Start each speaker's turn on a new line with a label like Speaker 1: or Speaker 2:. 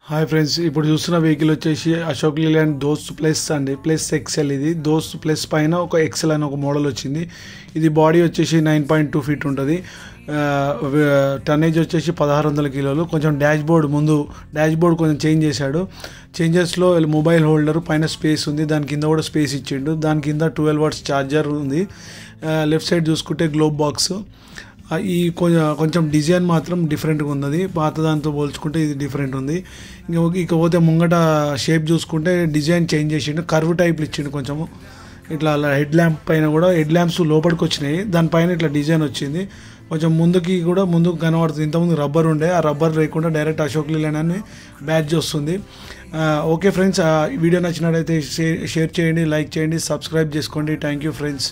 Speaker 1: Hi friends, ఇప్పుడు చూస్తున్న vehicle వచ్చేసి అశోక్ లేలాండ్ దోస్త్ ప్లస్ అండి. Plus XL. ఇది దోస్త్ ప్లస్ పైన ఒక ఎక్సెల్ అని ఒక మోడల్ వచ్చింది. ఇది బాడీ వచ్చేసి 9.2 ఫీట్ ఉంటుంది. టన్నేజ్ వచ్చేసి 1600 కిలోలు. కొంచెం డాష్ బోర్డ్ కొంచెం చేంజ్ చేశాడు. చేంజెస్లో మొబైల్ హోల్డర్ పైన స్పేస్ ఉంది, దాని కింద కూడా స్పేస్ ఇచ్చిండు. దాని కింద 12 వాట్స్ ఛార్జర్ ఉంది. లెఫ్ట్ సైడ్ చూసుకుంటే గ్లోబ్ బాక్స్. ఈ కొంచెం డిజైన్ మాత్రం డిఫరెంట్గా ఉన్నది. పాత దాంతో పోల్చుకుంటే ఇది డిఫరెంట్ ఉంది. ఇకపోతే ముంగట షేప్ చూసుకుంటే డిజైన్ చేంజ్ చేసిండు, కర్వ్ టైప్లు ఇచ్చిండు. కొంచెము ఇట్లా హెడ్ ల్యాంప్ పైన కూడా హెడ్ ల్యాంప్స్ లోపలికి వచ్చినాయి, దానిపైన ఇట్లా డిజైన్ వచ్చింది. కొంచెం ముందుకు కనబడుతుంది. ఇంతకుముందు రబ్బర్ ఉండే, ఆ రబ్బర్ లేకుండా డైరెక్ట్ అశోక్ లేలాండ్ అని బ్యాడ్జ్ వస్తుంది. ఓకే ఫ్రెండ్స్, వీడియో నచ్చినట్టయితే షేర్ చేయండి, లైక్ చేయండి, సబ్స్క్రైబ్ చేసుకోండి. Thank you friends.